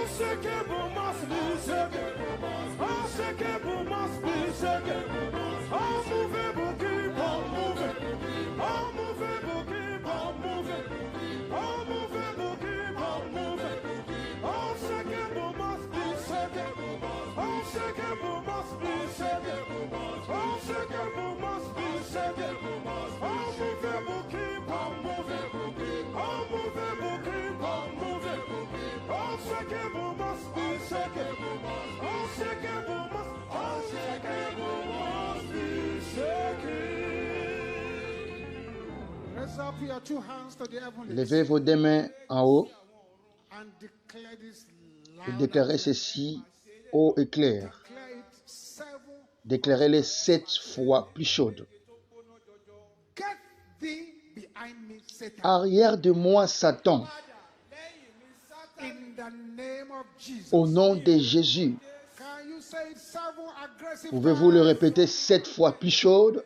Unshakable must be shaken. Unshakable must be shaken. Unmovable keep on moving. Unmovable keep on moving. Unmovable keep on moving. Unshakable must be shaken. Unshakable must be shaken. Unshakable must be shaken. Unmovable keep on moving. Unmovable keep on moving. Unshakable must be shaken. Unshakable must be shaken. Raise up your two hands to the heavens. Levez vos deux mains en haut And declare this et loud. déclarez ceci haut et clair. Declare it 7. Déclarez-les 7 fois plus chaudes. Get thee behind me, Satan. Arrière de moi, Satan, In the name of Jesus. au nom de Jésus. Can you say it 7 aggressive Pouvez-vous le times? répéter 7 fois plus chaudes?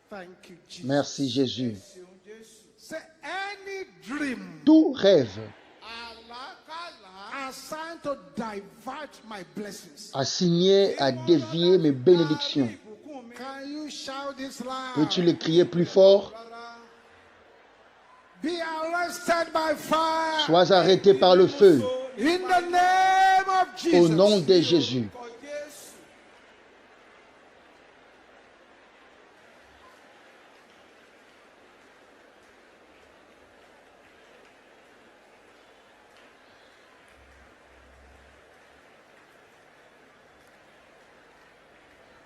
Thank you, Jesus. Merci Jésus. Say any dream Tout rêve assigned to divert my blessings. assigné à dévier mes bénédictions. Can you shout this Peux-tu loud? le crier plus fort? Be arrested by fire. Sois arrêté par le feu In the name of Jesus. au nom de Jésus.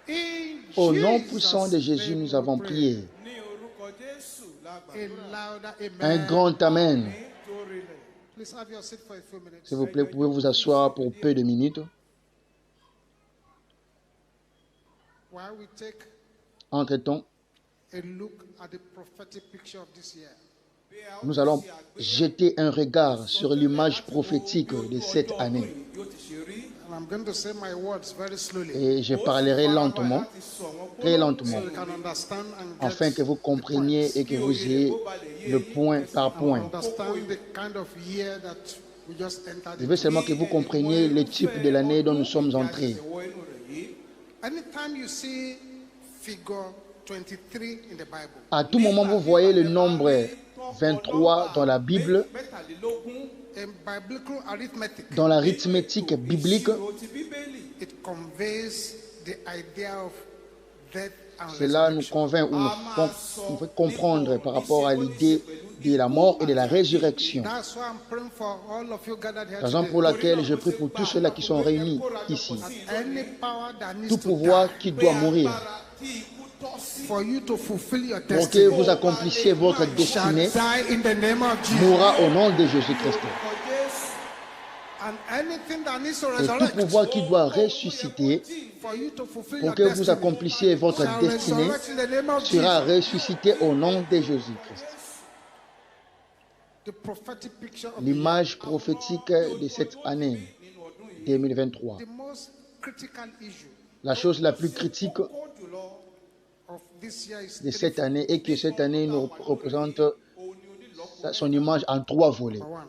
In Au nom Jesus' puissant de Jésus, name nous avons we pray. prié. A louder Un amen. grand Amen. Please have your seat for a few minutes. S'il vous plaît, pouvez vous asseoir pour peu de minutes. While we take Entre-temps, a look at the prophetic picture of this year. nous allons jeter un regard sur l'image prophétique de cette année. And I'm going to say my words very slowly Et je parlerai lentement, très lentement, so you can understand and get afin que vous compreniez et que vous ayez le point par point. understand the kind of year that we just entered Je veux into. seulement que vous compreniez le type de l'année dont nous sommes entrés. Anytime you see figure 23 in the Bible, À tout moment, vous voyez le nombre 23 dans la Bible, in biblical arithmetic, dans l'arithmétique biblique. it conveys the idea of death and Cela nous resurrection. convainc ou nous fait comprendre par rapport à l'idée de la mort et de la résurrection. That's why I'm praying for all of you gathered here Raison today. pour laquelle je prie pour tous ceux-là qui sont réunis ici. Any power that needs Tout to pouvoir die qui doit mourir for you to fulfill your pour que destiny vous accomplissiez votre shall destinée die in the name of Jesus. mourra au nom de Jésus-Christ. And anything that needs to Et tout resurrect pouvoir qui doit ressusciter for you to fulfill pour your que vous destiny accomplissiez votre shall destinée resurrect in the name of sera Jesus. ressuscité au nom de Jésus-Christ. The prophetic picture of the L'image prophétique de cette année 2023. the most critical issue La chose la plus critique of this year is de cette année est que cette année nous représente son image en 3 volets. number one.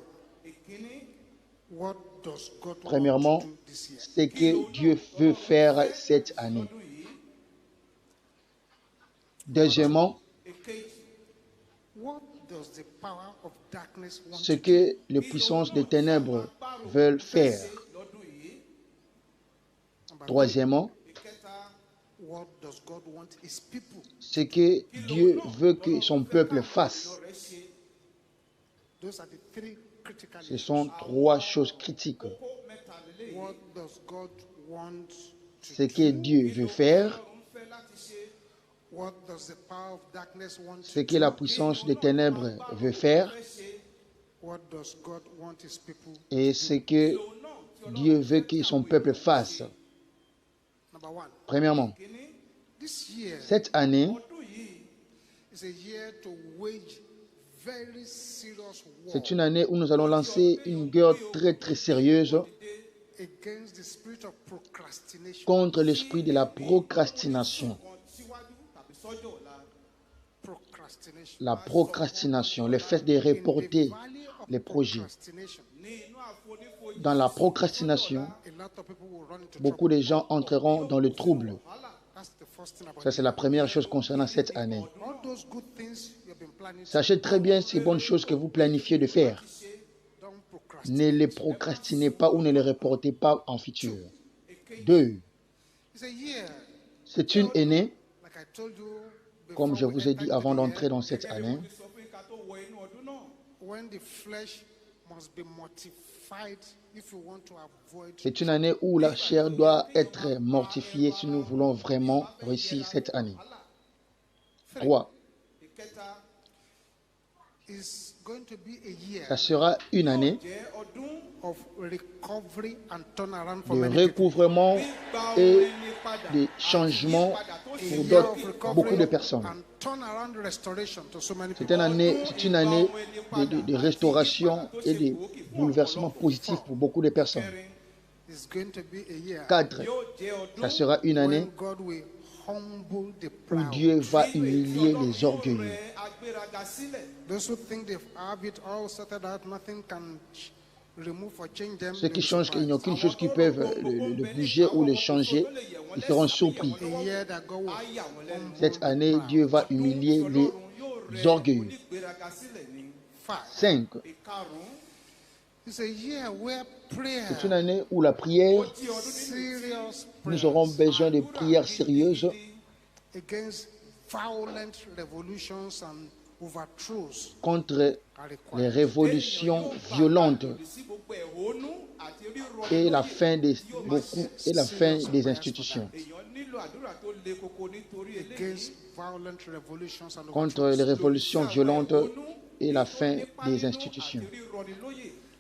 What does God Premièrement, want to do this year? c'est que Dieu veut faire cette année. Deuxièmement, What does the power of darkness want ce to do? que les puissances des ténèbres veulent faire. Number two, Troisièmement, what does God want his people? ce que Dieu veut que son peuple fasse. Those are the three critical Ce issues. sont 3 choses critiques. What does God want to Ce que Dieu veut faire, What does the power of darkness want ce to que la puissance des ténèbres veut faire What does God want his people? et ce que Dieu veut que son peuple fasse. Number one, Premièrement, This year Cette année, is a year to wage very serious war c'est une année où nous allons lancer une guerre très très sérieuse against the spirit of procrastination. contre l'esprit de la procrastination. Procrastination. La procrastination, le fait de reporter In the valley of les projets. procrastination, Dans la procrastination, a lot of people will run into beaucoup trouble. de gens entreront dans le trouble. That's the first thing about Ça, it. c'est la première chose concernant cette année. All those good things you've been planning to Sachez très bien ces bonnes choses que vous planifiez de faire. don't procrastinate. Ne les procrastinez pas ou ne les reportez pas en futur. 2. It's a year, C'est une année, like I told you comme before je we vous ai enter dit into avant the d'entrer year, dans cette année, when the flesh must be mortified if you want to avoid. c'est une année où la chair doit être mortifiée si nous voulons vraiment réussir cette année. 3. Is going to be a year Ça sera une année of recovery and turnaround for de many people. recouvrement et de changement pour d'autres, beaucoup de personnes. And turnaround restoration to so many C'est people. une année de restauration et de bouleversement positif pour beaucoup de personnes. It's going to be a year 4. Ça sera une année when God will humble the où proud. Dieu va humilier les orgueilleux. Those who think they have it all sorted out, nothing can remove or change them. Ceux they'll qui be changent, qu'il n'y a surprised. aucune chose qui peut le bouger ou le changer, ils seront surpris. A year that God will humble Cette the année, proud. Dieu va humilier les orgueilleux. 5. 5. It's a year where prayer, C'est une année où la prière, serious nous prayer aurons besoin de prières sérieuses against violent revolutions and overthrows contre are les required. révolutions violentes et la fin des, institutions. Against violent revolutions and Contre overthrows. les révolutions violentes et la fin des institutions.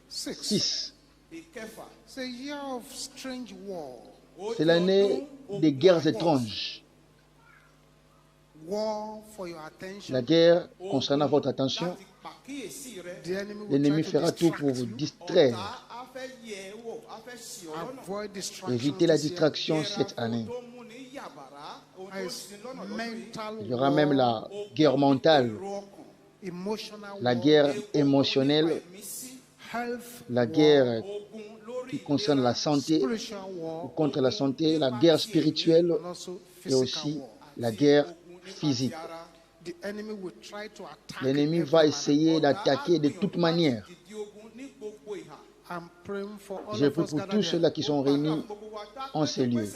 6. 6. It's a year of strange war. C'est l'année des guerres étranges. War for your attention. La guerre concernant votre attention, The enemy will l'ennemi try to fera tout distract pour vous you. distraire. Avoid distraction. Évitez la this year. distraction cette année. As mental Il y aura même la guerre mentale, emotional la war, guerre émotionnelle, health la war, guerre qui concerne la santé, spiritual war, contre la santé, la guerre spirituelle and also et physical aussi war. la guerre physique. The enemy will try to attack L'ennemi every va man. essayer d'attaquer de toute manière. I'm praying for all Je of prie us pour gathered tous here. ceux-là qui sont réunis en ces lieux.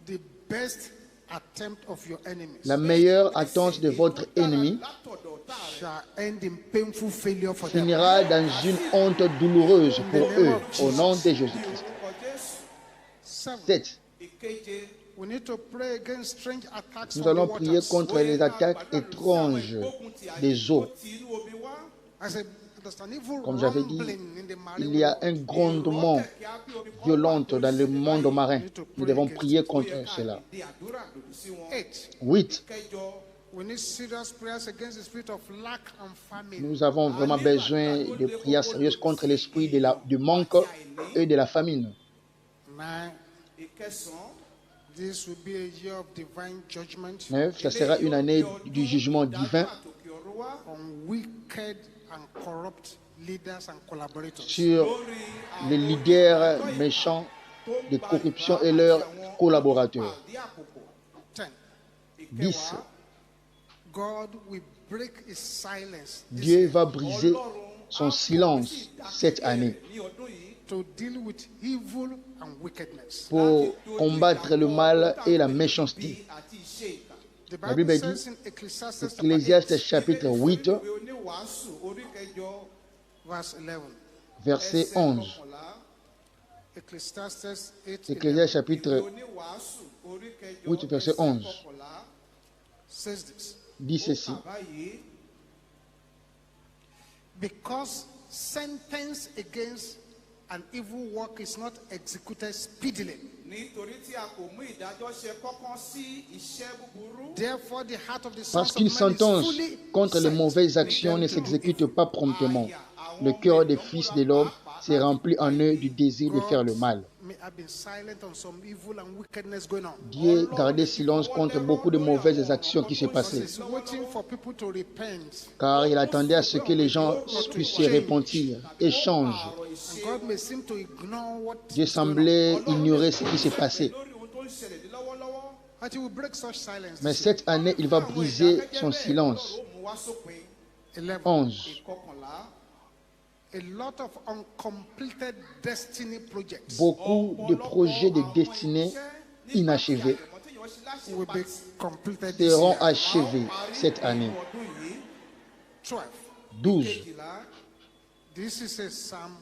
The best attempt of your enemies La meilleure attente de votre ennemi shall end in painful failure for them. finira dans une honte douloureuse pour eux, au nom de Jésus-Christ. 7. We need to pray against strange attacks Nous from allons the prier waters. contre les attaques étranges des eaux. I said, there's an evil Comme j'avais dit, rumbling in the marine il y a world. un grondement violent dans le monde marin. Nous devons prier contre cela. 8. 8. We need serious prayers against the spirit of lack and famine. Nous avons vraiment besoin de prières sérieuses contre l'esprit du manque et de la famine. 9. This will be a year of divine judgment 9. Ça sera une année du jugement divin on wicked and corrupt leaders and collaborators. sur les leaders méchants de corruption et leurs collaborateurs. 10. 10. God will break his silence this Dieu year va briser son silence cette année to deal with evil and wickedness. pour combattre le mal et la méchanceté. The La Bible Bible dit, says in Ecclesiastes chapter Ecclésiaste 8, chapitre 8, verse 11. verset 11. Ecclesiastes 8, Ecclésiaste chapitre 8, verset 11 says this. dit ceci. Because sentence against an evil work is not executed speedily, Therefore, the heart of the Parce sons qu'une of men is sentence fully contre les set mauvaises actions ne them to do s'exécute evil. pas promptement. Le cœur des fils de l'homme s'est rempli en eux du désir de faire le mal. May have been silent on some evil and wickedness going on. Dieu gardait silence contre beaucoup de mauvaises actions qui se passaient, He's waiting for people to repent. car il attendait à ce que les gens puissent se repentir et changent. And God may seem to ignore what Dieu is going on. semblait ignorer ce qui s'est passé. But he will break such silence. Mais cette année, il va briser son silence. 11. A lot of uncompleted destiny projects Beaucoup de projets de destinée inachevés will be completed this seront year. achevés cette année. 12. 12. This is a Psalm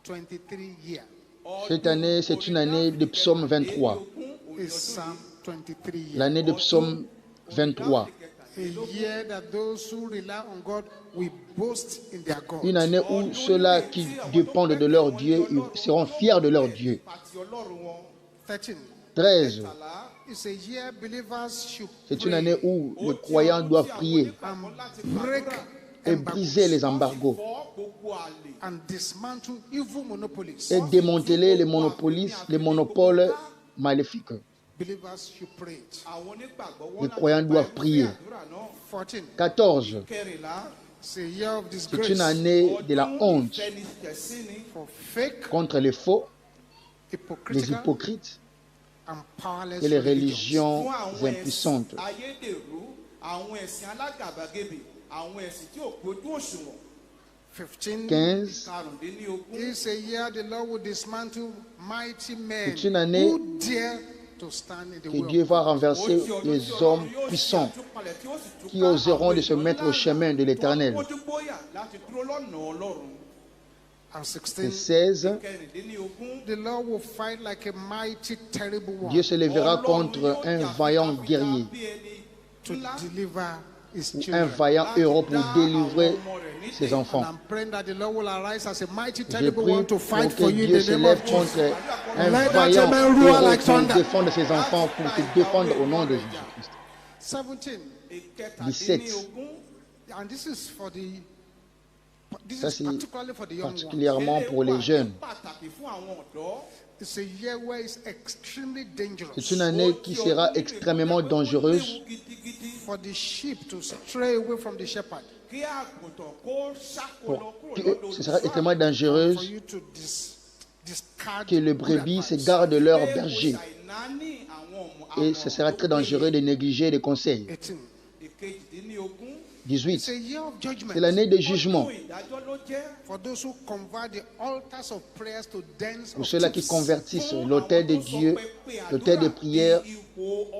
23 year. Cette année, c'est une année de psaume 23. It's Psalm 23 year. L'année de psaume 23. A year that those who rely on God will boast in their God. Une année où ceux-là qui dépendent de leur Dieu ils seront fiers de leur Dieu. 13. 13. It's a year believers should C'est une année où les croyants doivent prier and break et briser les embargos and dismantle evil monopolies. et démanteler les monopoles maléfiques. Believers should pray it. Les croyants doivent prier. 14. 14. It's a year of C'est une disgrace année de la honte for fake, contre les faux, les hypocritical, hypocrites and powerless et les religions. religions impuissantes. 15. It's a year the Lord will dismantle mighty men C'est une année who dare to stand in the que way Dieu of va renverser les hommes puissants qui oseront de se mettre au chemin de l'Éternel. And Et 16. 16. The Lord will fight like a mighty, terrible one Dieu se lèvera contre un vaillant guerrier, to deliver his un children. vaillant héros pour délivrer ses And enfants. I'm praying that the Lord will arise as a mighty, Je terrible prie one to pour fight que for you in Dieu the se name lève of Jesus. contre un Let that vaillant amen roar héros like pour thunder. défendre ses enfants, pour te défendre au nom de Jésus-Christ. 17. 17. And this is for the. This Ça, is c'est particularly for the young ones. particulièrement pour les jeunes. It's a year where it's extremely dangerous C'est une année qui sera extrêmement dangereuse for the sheep to stray away from the shepherd. ce sera extrêmement For dangereuse you to discard que les good brebis se advice. gardent leur berger. Et ce sera très dangereux de négliger les conseils. 18. 18. It's a year of judgment C'est l'année de jugement for those who convert the altars of prayers to dens pour of ceux-là qui thieves. convertissent l'autel de Dieu, l'autel de prière,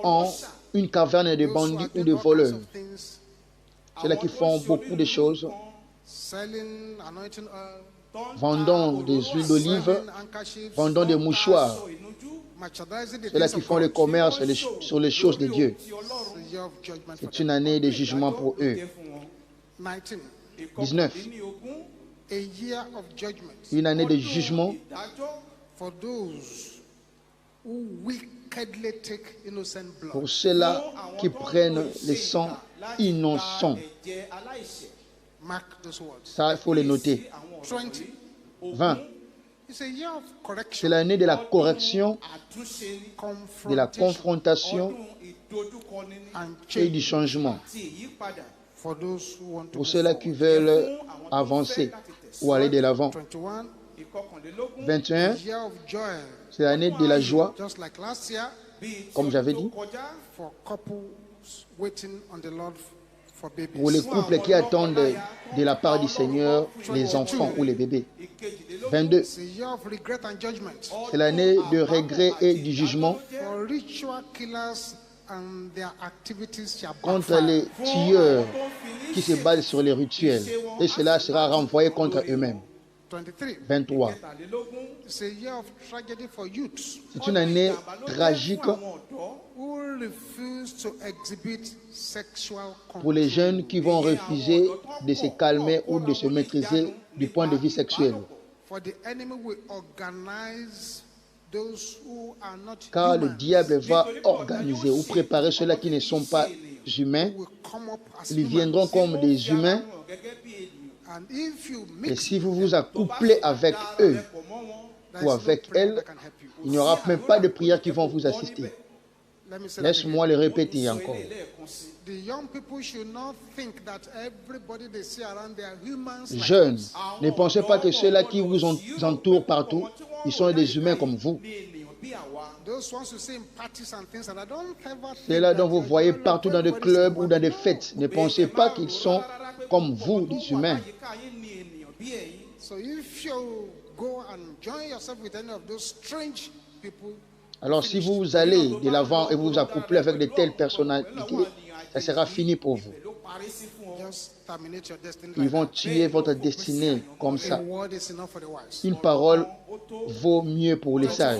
en une caverne de Those who bandits are ou doing de all kinds voleurs. of things, Ceux-là qui font beaucoup de choses, selling anointing oil, vendant des huiles d'olive, selling handkerchiefs, vendant des mouchoirs. merchandising the Ceux-là things qui of font le God. commerce sur les choses de Dieu. It's a year of judgment for C'est them. une année de jugement pour eux. 19. 19. A year of judgment Une année de jugement for those who wickedly take innocent blood. pour ceux-là qui prennent le sang innocent. Mark those words. Ça, il faut les noter. 20. 20. It's a year of C'est correction, l'année de la correction, de la confrontation, confrontation and et du change changement. for those who want to Pour move ceux-là qui forward. veulent avancer ou aller de l'avant. 21. 21. A year of joy, C'est l'année de la joie, just like last year, comme j'avais dit, for couples waiting on the Lord for babies. pour les couples qui attendent de la part du Seigneur les enfants ou les bébés. 22. It's a year of regret and judgment C'est l'année de regret et du jugement for ritual killers and their activities shall contre backfire. les tueurs qui se basent sur les rituels. Et cela sera renvoyé contre eux-mêmes. 23. 23. It's a year of tragedy for youths C'est une année tragique who refuse to exhibit sexual pour les jeunes qui vont refuser de se calmer ou de se maîtriser du point de vue sexuel. For the enemy will organize those who are not car le human diable va organiser ou préparer ceux-là qui ne sont pas humains. will come up as Ils humans. viendront comme des humains. And if you Et mix si vous vous accouplez avec eux there ou is no avec prayer elles, that can help you. il n'y aura même pas de prières qui vont vous assister. Let me say that again. Laisse-moi le répéter encore. The young people should not think that everybody they see around they are humans like Jeunes, us. ne pensez pas que ceux-là qui vous entourent partout, ils sont des humains comme vous. Those ones you see in parties and things, and I don't ever think Ceux-là that dont vous voyez everybody- partout dans des everybody's clubs ou one. dans des fêtes, ne pensez pas qu'ils sont comme vous, des humains. So if you go and join yourself with any of those strange people, Alors si vous allez de l'avant et vous vous accouplez avec de telles personnalités, ça sera fini pour vous. just terminate your destiny. Ils Like vont that. tuer votre destinée comme A ça. word is enough for the wise. Une parole vaut mieux pour les sages.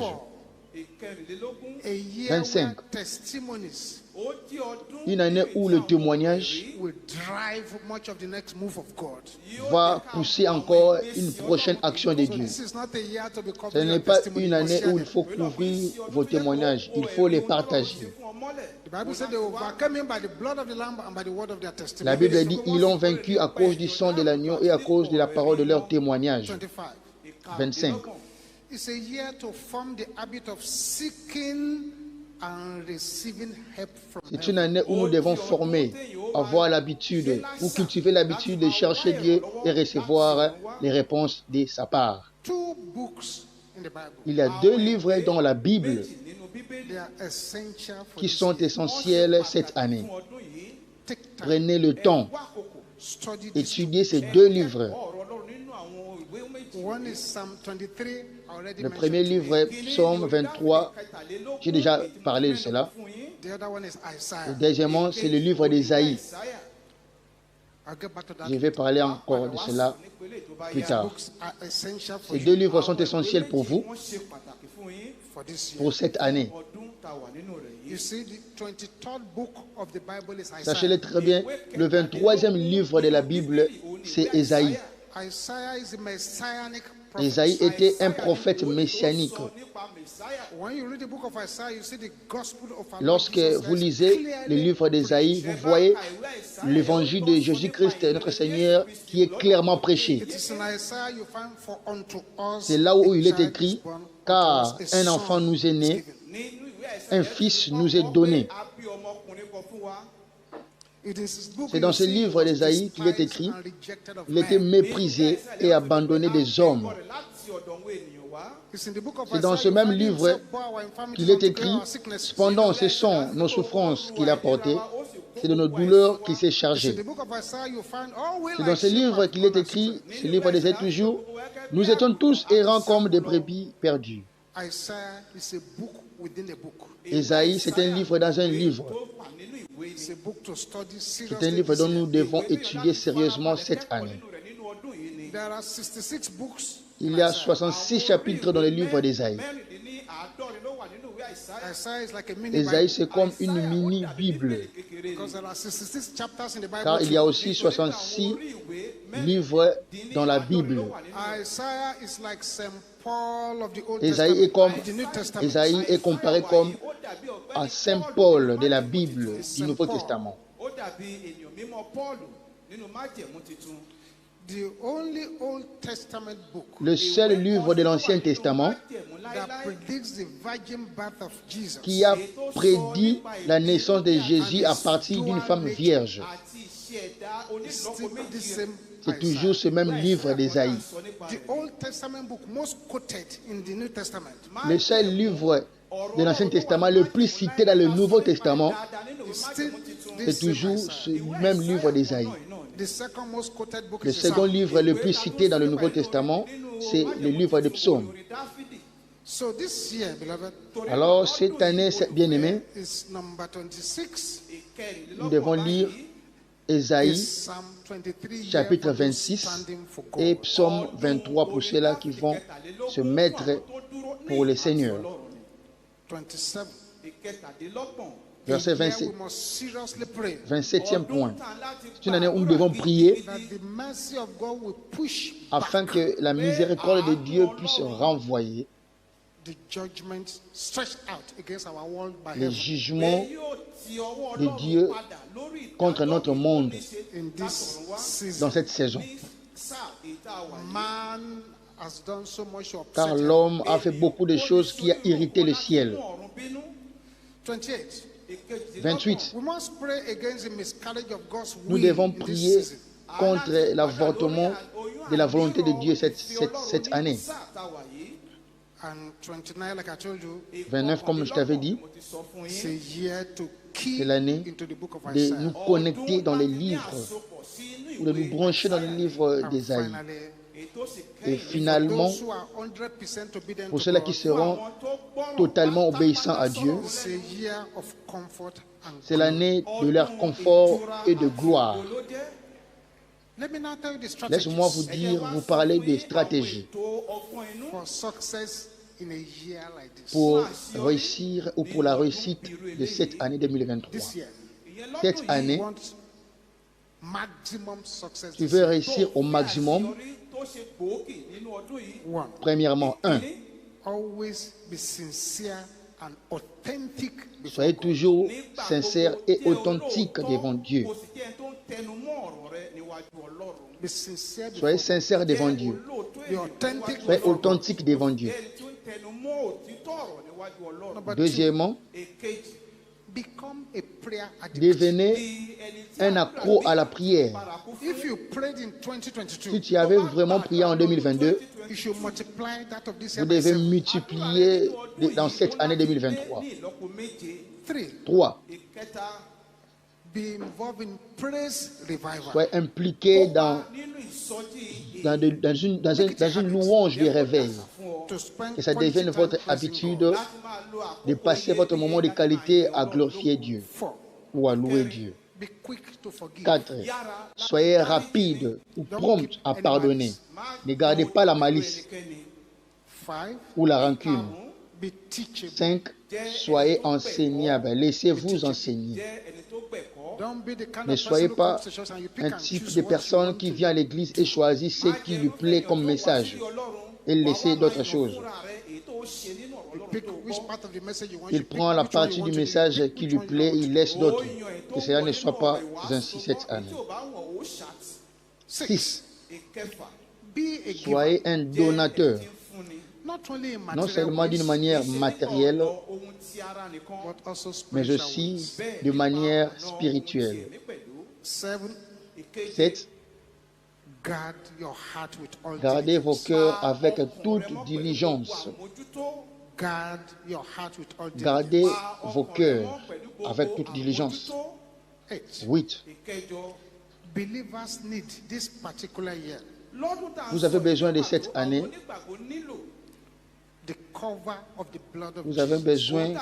24. A year 25. where testimonies Une année où le témoignage will drive much of the next move of God. va pousser encore une prochaine action de So Dieu. this is not a year to be Ce covering n'est your pas testimony. une You must année share où il them. faut couvrir vos témoignages. Il faut les partager. The Bible said they overcame him by the blood of the Lamb and by the word of their testimony. La Bible dit, ils l'ont vaincu à cause du sang de l'agneau et à cause de la parole de leur témoignage. 25. 25. It's a year to form the habit of seeking and receiving help from C'est une année où nous devons former, avoir l'habitude ou cultiver l'habitude de chercher Dieu et recevoir les réponses de sa part. 2 books in the Bible. Il y a 2 livres dans la Bible They are essential for qui this sont year. essentiels cette année. Take time. Prenez le temps, Study this. étudiez ces 2 livres. One is Psalm 23. I already Le mentioned. premier livre est Psaume 23. J'ai déjà parlé de cela. The other one is Isaiah. Et deuxièmement, c'est le livre d'Ésaïe. I'll get back to that. Je vais parler encore de cela plus tard. Books are essential for Ces you 2 livres sont essentiels pour vous, for this year. pour cette année. You see, the 23rd book of the Bible is Isaiah. Sachez-le très bien, le 23e livre de la Bible, c'est Ésaïe. Isaiah is a messianic prophet. Ésaïe était un prophète messianique. When you read the book of Isaiah, you see the gospel of our Lord Lorsque Jesus vous Christ lisez le clearly livre d'Ésaïe, vous voyez l'évangile de Jésus-Christ, notre Seigneur, qui est clairement prêché. It is in Isaiah you find for unto us C'est là où a il est child écrit, is born, car unto us a un son enfant nous est is né, given. un fils nous est donné. It is this book C'est you dans ce see livre was d'Ésaïe qu'il est despised écrit, and rejected of il était men. méprisé et abandonné des hommes. It's in the book of C'est dans Isaiah ce you même find livre himself bore our infirmities qu'il est unto écrit, our sicknesses. cependant ce sont nos souffrances qu'il a portées, c'est de nos douleurs qu'il s'est It's in chargé. the book of Isaiah you find all we C'est like dans ce sheep livre have qu'il est gone écrit, astray. ce livre d'Ésaïe toujours, nous étions tous errants comme des brebis perdus. Isaiah is a book within a book. Ésaïe, c'est un livre dans un livre. It's a book to study C'est un seriously. livre this dont year. nous devons étudier sérieusement cette année. There are 66 books. Il y a 66 chapitres dans le livre d'Ésaïe. Isaiah is like a mini Ésaïe, Bible c'est comme une mini-Bible, because there are 66 chapters in the Bible. car il y a aussi 66 livres dans la Bible. Isaiah is like Saint Paul of the Old Ésaïe est comme, Testament, the New Testament. Ésaïe est comparé comme à Saint Paul de la Bible du Nouveau Testament. The only Old Testament book Le seul livre de l'Ancien Testament that predicts the virgin birth of Jesus qui a prédit la naissance de Jésus à partir d'une femme vierge. is still the same C'est toujours ce même livre d'Ésaïe. The Old Testament book most quoted in the New Testament Le seul livre de l'Ancien Testament le plus cité dans le Nouveau Testament, is still c'est this same toujours Isaiah. ce même livre d'Ésaïe. The second most quoted book Le is the second Psalm. livre le plus cité dans le Nouveau Testament, c'est le livre des psaumes. So this year, beloved, Alors, cette année, bien-aimés, is number 26. nous devons lire Is Ésaïe, Psalm 23 here chapitre for those 26, standing for God. et Psaume 23 pour ceux-là qui vont se mettre pour le Seigneur. 27. Verset Here 27, we must seriously pray 27e point. C'est une année où nous devons prier that the mercy of God will push afin que la miséricorde de Dieu puisse renvoyer the judgment stretched out against our world by les heaven. jugements de Dieu contre notre monde In this dans season, cette saison. man has done so much to upset Car heaven. l'homme a fait beaucoup de choses qui a irrité le ciel. 28. 28. We must pray against the miscarriage of God's Nous will devons in this prier season. contre l'avortement de la volonté de Dieu cette année. And 29, like I told you, 29, comme je t'avais dit, it's a year to key c'est l'année into the book of de Isaiah. nous connecter dans les livres, ou de nous brancher dans les livres And d'Ésaïe. finally, Et finalement, those who are 100% obedient pour to ceux-là God, qui seront totalement obéissants à Dieu, it's a year of comfort and c'est l'année de leur confort et de gloire. Let me now tell you the Laisse-moi vous strategies dire, vous parler des stratégies for success in a year like this. pour réussir ou pour la réussite de cette année 2023. This year, Cette année, want maximum success. tu veux réussir au maximum. One, Premièrement, always be sincere and authentic before soyez God. toujours sincère et authentique devant Dieu. Be sincere before Soyez God. sincère devant Dieu. Be authentic Soyez before God. authentique devant Dieu. Number two, Deuxièmement, become a prayer addict. devenez un accro à la prière. If you prayed in 2022, Si tu avais vraiment prié en 2022, you should multiply that of this vous year by devez 7. multiplier dans cette année 2023. 3, 3. be involved in praise revival. Soyez impliqué dans une louange de réveil. To spend Que ça quality devienne time votre praising habitude God. de passer votre moment de qualité à glorifier Dieu 4, ou à louer Dieu. be quick to forgive. 4. Soyez rapide ou prompt à pardonner. Ne gardez pas la malice 5, ou la rancune. be teachable. 5. Soyez enseignable. Laissez-vous enseigner. Don't be the kind Ne of soyez person who pas comes to church and you pick un and type choose de what you personne want qui to vient à l'église et choisit ce qui lui plaît comme message et laisser d'autres choses. pick which part of the message you want. Il You pick prend la which one partie you du want to message hear, qui which lui one you plaît, want il to laisse d'autres. Que cela ne soit pas ainsi cette année. 6. be a giver, Soyez un donateur, not only in non material seulement d'une ways, manière matérielle, but also mais spiritual aussi ways. de manière spirituelle. 7, 7. guard your heart with all Gardez vos diligence. cœurs avec toute diligence. Guard your heart with all diligence. Gardez vos cœurs avec toute diligence. 8, 8. believers need this particular year Vous avez besoin de cette année, the cover of the blood of vous avez Jesus. besoin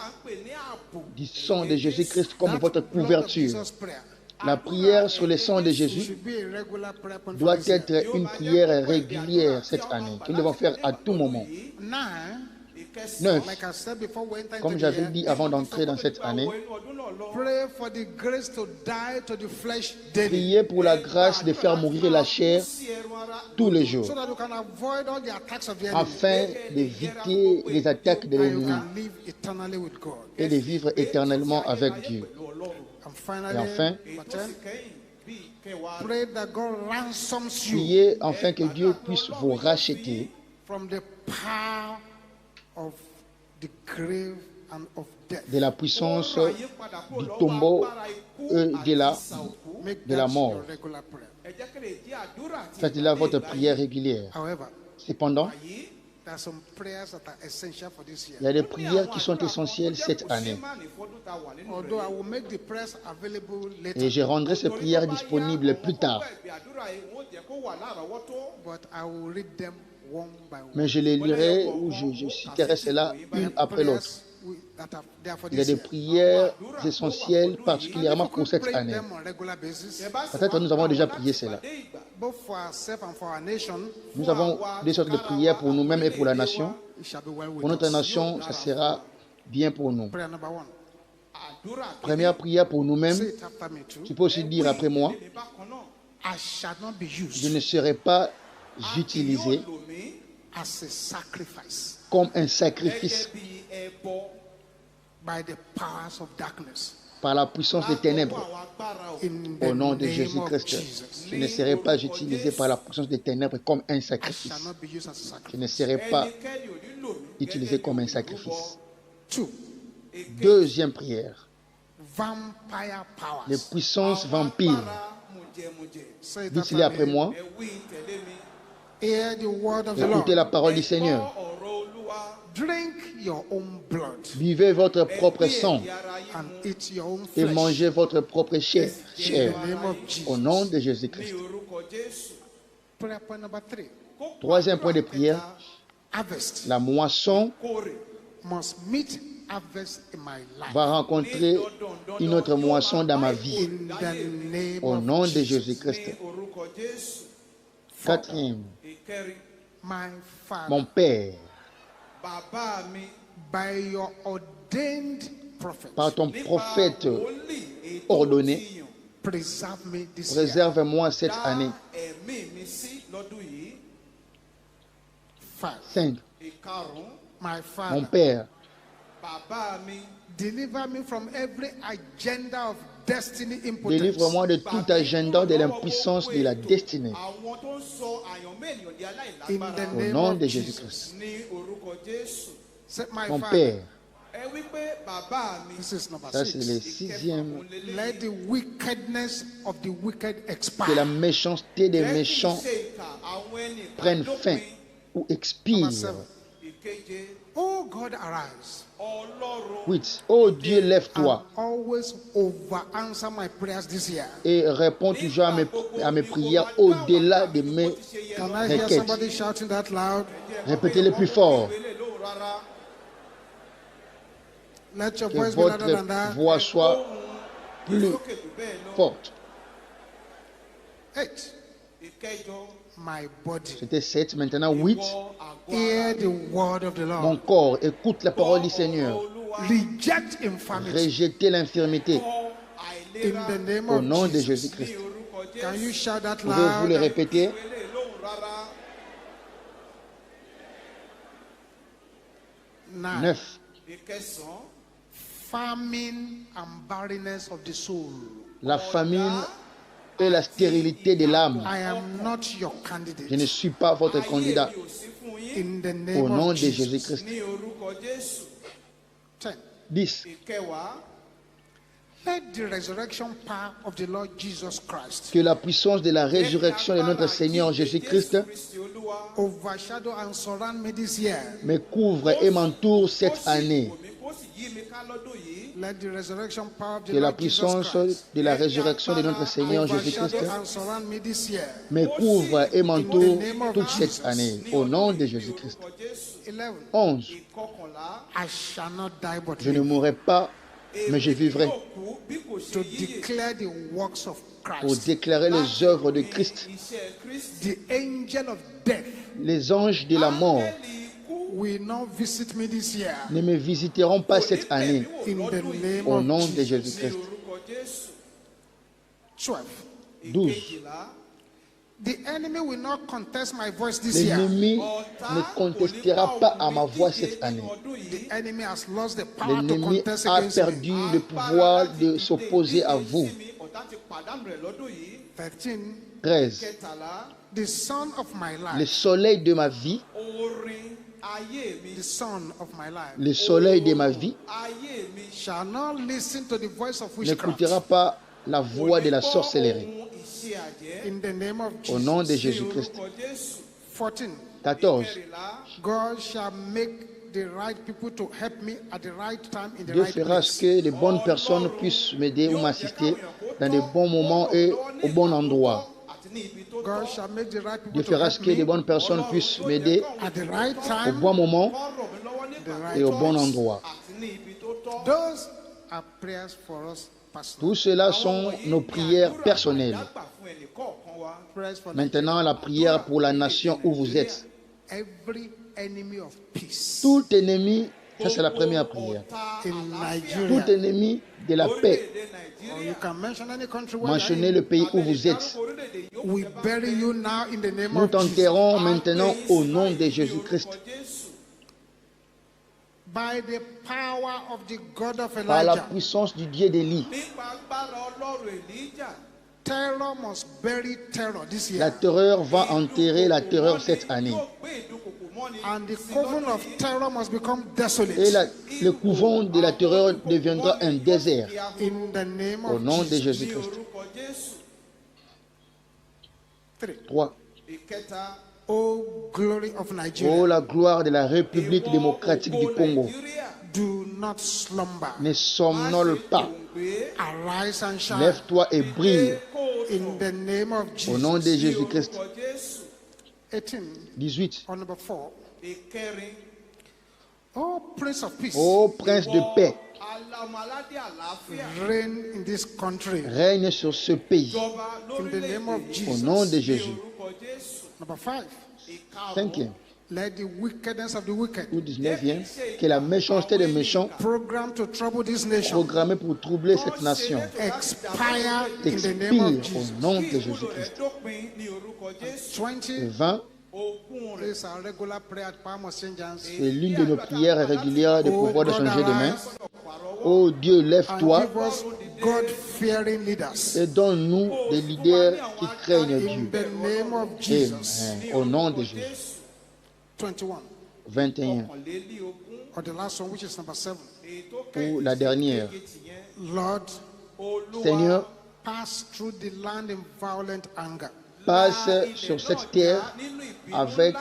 du sang de Jésus-Christ comme That votre blood of couverture. Jesus prayer La prière sur le sang de Jésus should be a regular prayer point for doit this year. être une prière régulière cette année, que nous devons faire à tout moment. 9, 9. like I said before, we enter Comme into the j'avais year, dit avant d'entrer dans cette année, pray for the grace to die to the flesh daily, priez pour la grâce de faire mourir la chair tous les jours, so that you can avoid all the attacks of the enemy afin d'éviter les attaques de and you l'ennemi can live eternally with God. et de vivre éternellement avec Dieu. And finally, Et enfin, number 10, pray that God ransoms you priez afin que Dieu puisse vous racheter from the power of the grave and of death. de la puissance du tombeau et Make de la that mort. your regular prayer. Faites-la votre prière régulière. However, Cependant, there are some prayers that are essential for this year. il y a des prières qui sont essentielles cette année. Although I will make the prayers available Et later, je rendrai ces prières disponibles plus tard. but I will read them one by one. Mais je les lirai ou je citerai cela une après l'autre. That are there for Il y a this des year. prières essentielles particulièrement pour cette Pray année. them on regular basis, Peut-être nous avons déjà prié cela. both for ourselves and for our nation. Nous avons des sortes de prières pour nous-mêmes et pour la nation. It shall be well with Pour notre us. nation, ça sera bien pour nous. Prayer number 1. Première prière pour nous-mêmes. Say it after me too. Tu peux aussi dire après moi, I shall not be je used ne serai pas utilisé as a sacrifice. comme un sacrifice gẹ́gẹ́ bí ẹbọ by the powers of darkness. par la puissance des látọwọ́ ténèbres. àwọn agbára òkú. In the Au nom de name of Jésus-Christ, Jesus. je ne serai pas utilisé par la puissance des ténèbres comme un I sacrifice. shall not be used as a Je sacrifice. ne serai pas ẹnikẹ́ni ò ní lò mí utilisé gẹ́gẹ́ comme bí un olùrúbọ. sacrifice. 2. Èkejì, Deuxième prière, Vampire powers. les puissances àwọn vampires. agbára mùjẹmùjẹ. Say it Dites-le after après me. moi. Ẹ wí tẹ̀lé mi. Hear the word of the Lord. Écoutez la parole du Ẹ Seigneur. gbọ́ ọ̀rọ̀ Olúwa. Drink your own blood Buvez votre Ẹ propre gbé sang ẹ̀jẹ̀ ara yín and mu eat your own et flesh. mangez votre propre chair. In chair. the name of Au nom Jesus. de ní Jésus-Christ. orúkọ Jésù. Prayer point number 3. Kókó Troisième àdúrà point de prière, kẹta, Harvest la moisson kórè. must meet harvest in my life. va rencontrer une autre moisson dans ma vie. In the name Au of nom de Jesus. Jésus-Christ. Ní orúkọ Jésù. Quatrième, Ìkẹrin, My Father, mon Père, bàbá mi. by your ordained prophet, par ton Nípa prophète wòlíì èyí tó ordonné, ti yàn, preserve me this year. réserve-moi cette dá année. ẹ̀mí mi sí lọ́dún yìí. 5. 5. Ìkarùn-ún, My Mon Father, Père, bàbá mi. deliver me from every agenda of destiny impotence. délivre-moi de tout agenda de l'impuissance de la destinée. Àwọn tó ń sọ àyànmọ́ ènìyàn di In the aláìlágbára. Au name nom of de Jesus. Jésus-Christ. Ní orúkọ Jésù. Say, my Mon Father, Père, Ẹ wí pé bàbá mi. this is number ça c'est 6. le sixième, Let the wickedness of the wicked que la expire. méchanceté des Jẹ́ kí méchants iṣẹ́ ìkà àwọn ẹni ìkà prenne dópin. fin ou expire. Number 7. Ìkeje, Oh God, arise Ọlọ́run 8. Oh Dieu, and lève-toi always over answer my prayers this year. et réponds toujours à mes prières au-delà de mes Can I hear requêtes. somebody shouting that loud? Répétez-le plus fort. ìwélé lóhùn rárá. Let your Que voice be louder than votre that. voix soit plus Sókè jù bẹ́ẹ̀ lọ. forte. 8. Ìkẹjọ, My body. C'était 7. Maintenant 8. ìwọ àgọ́ Hear ara the word of the Mon Lord. corps, écoute la parole du Seigneur. Olúwa. Reject infirmity. Rejetez l'infirmité. Kọ̀ In àìlera. the name Au of nom de Jesus. Jésus-Christ. Ní orúkọ Can you Jésù. shout that Pouvez-vous le loud? répéter? Ìwélé lóhùn rárá. 9. 9. Ìkẹsàn-án, Famine and barrenness of the soul. La famine et la stérilité de l'âme. I am not your Je ne candidate. suis pas votre ayé candidat. mi ò sí fún yín. In the Au name nom of de Jesus. Jésus-Christ. Ní orúkọ Jésù. 10. 10. Ìkẹwàá, Let the resurrection power of the Lord Jesus Christ Que la puissance de la résurrection de notre Seigneur Jésus-Christ Jésù Kristi Olúwa. overshadow and surround me this year. me couvre et m'entoure cette année. Kó sì yí mi ká lọ́dún yìí. Let the resurrection power of the Que la Lord Jesus puissance Christ de la résurrection de notre Seigneur Jésus-Christ overshadow and surround me this year. me couvre et m'entoure toute cette année. Au nom de Jésus-Christ. Orúkọ Jésù. 11. 11. Ìkọkànlá, I shall not die but Je ne live mourrai pas, mais je vivrai yóò kú bí kò ṣe to yíyè. declare the works of pour Christ. déclarer les œuvres de Christ. Iṣẹ́ Kristi. The angel of death Les anges de la mort Áńgẹ́lì ikú. will not visit me this year. ne me visiteront pas cette année. In the name Au of nom de Jesus. Ní Jésus-Christ. orúkọ Jésù. 12. 12. Ìkejìlá, The enemy will not contest my voice this year. L'ennemi ọ̀tá ne contestera pas à ma voix cette année. ọdún yìí. The enemy has lost the power to L'ennemi contest a against me. perdu le pouvoir de s'opposer à vous. Ọ̀tá ti pàdánù rẹ̀ lọ́dún yìí. 13. 13. Kẹtàlá, The son of my Le life. soleil de ma vie, orin ayé mi. The son of my life le soleil de ma vie Ayé mi. shall not listen to the voice of witchcraft. n'écoutera pas la voix de la sorcellerie. Ohun iṣẹ́ àjẹ́. In the name of Au nom de Jesus. Ní Jésus-Christ. orúkọ Jésù. 14. 14. Kẹrìnlá, God shall make the right people to help me at the right time in the Dieu right fera ce place. que les bonnes personnes puissent m'aider ou m'assister dans de bons moments et au bon endroit. àti ní ibi tó God tọ́. shall make the right people Dieu to fera help ce que les me bonnes personnes puissent m'aider at the right au time. bon moment Kó ràn mí lọ́wọ́ nígbà right et au tó bon tọ́ endroit. àti ní ibi tó tọ́. Those are prayers for us personally. Tout cela sont nos prières personnelles. Àdúrà fún ẹnì kọ̀ọ̀kan wa. Prayers for Maintenant, la prière pour la nation où vous êtes. every enemy of peace Tout ennemi, ça c'est la première prière. Ọ̀tá in Tout Nigeria. ennemi de la paix. orílẹ̀-èdè Or you Nàìjíríà. can mention any country where Mentionnez you le pays où vous êtes. Dárúkọ orílẹ̀-èdè yòókù we tẹ́ bá bury you now in the name Nous of Jesus. t'enterrons maintenant au nom de Jésus-Christ. orúkọ Jésù. By the power of the God of par la Elijah, puissance du Dieu d'Élie. Nípa agbára Ọlọ́run Èlíjà. terror must bury terror this La year. terreur va enterrer la terreur cette année. Yóò gbé ìdúnkokò mọ́ni And the sí coven lọ́dún of yìí. terror must become desolate. Et le couvent de la terreur deviendra un désert. In the name Au of nom de Jesus. Ní Jésus-Christ. orúkọ Jésù. 3. Ìkẹta. Oh, glory of Oh, Nigeria, la gloire de la République démocratique du Congo. Nàìjíríà. do not slumber. Ne somnole pas. Gbé Arise and shine. Lève-toi et brille. In the name of Au nom Jesus. de Jésus-Christ. orúkọ Jésù. 18, 18. on number 4. Ìkẹrin. Oh, Prince of Peace, Ô prince de paix, Aládé àlàáfíà. reign in this country. règne sur ce pays. Jọba In the name of lórílẹ̀-èdè. Au Jesus. nom de Ní Jésus. orúkọ Jésù. Number 5, Ìkarùn-ún. Cinquième let the wickedness of the wicked ou 19e, que la méchanceté des méchants program to trouble this nation programmée pour troubler cette nation expire in the name of expire au Jesus. nom de Kí ìwúlò Jésus-Christ. rẹ̀ dópin ní orúkọ Jésù. 20, 20 Ogún rẹ̀. is our regular prayer at Palm of St. John's. est l'une de nos prières régulières de Oh, pouvoir de God, changer de main. arise Oh Dieu, and lève-toi give us God-fearing leaders. et donne-nous des leaders qui craignent In Dieu. the name of Jesus. Amen. Au nom de Jésus. 21, 21. Ọ̀kànlélógún. or the last one, which is number 7. Èyí tó Pour la dernière. kẹ́yìn yẹn. Lord, Olúwa. Seigneur, pass through the land in violent anger passe sur cette terre Nínú ìbínú avec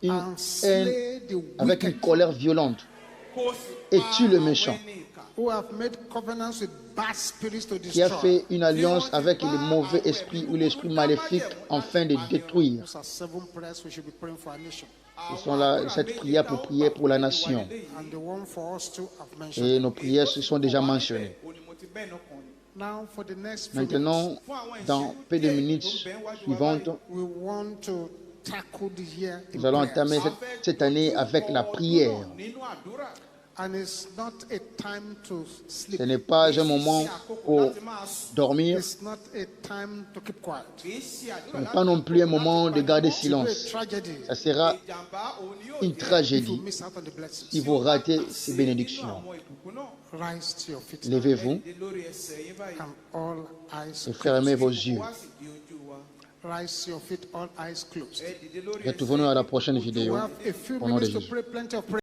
une and haine, slay the avec une wicked colère violente. kó sì Et pa tue le àwọn méchant. ẹni ìkà. who have made covenants with bad spirits to Qui a destroy. fait une alliance avec les mauvais esprits ou l'esprit maléfique afin de détruire. Those are 7 prayers we should be praying for our nation. Ce sont là, cette prière pour prier pour la nation. And the one for us too, I've mentioned. Et nos prières se sont déjà mentionnées. Ó ní mo ti bẹ́ẹ̀ náà kàn ní. Now, for the next few Maintenant, minutes, dans peu de minutes suivantes, we want to tackle the year in nous allons prayers. entamer cette année avec la prière. Nínú àdúrà. And it's not a time to sleep. Ce n'est pas un moment pour Láti máa sùn. dormir, It's not a time to keep quiet. Kì í ṣe ce àdúrà n'est láti pas non plus un moment de garder It's a silence. tragedy Ça sera jàǹbá òun ni yóò une if jẹ́ you tragédie miss out on the blessings. si vous ratez ces nínú bénédictions. àwọn ìbùkún náà. Rise to your feet Levez-vous Dé lórí ẹsẹ̀ yín báyìí. and all eyes et fermez vos yeux. Wá sì di ojú wa. rise to your feet, all eyes closed. Ẹ dìde lórí ẹsẹ̀. Retrouvons-nous à la prochaine We vidéo. have a few Au nom de minutes to Jésus. pray, plenty of prayer.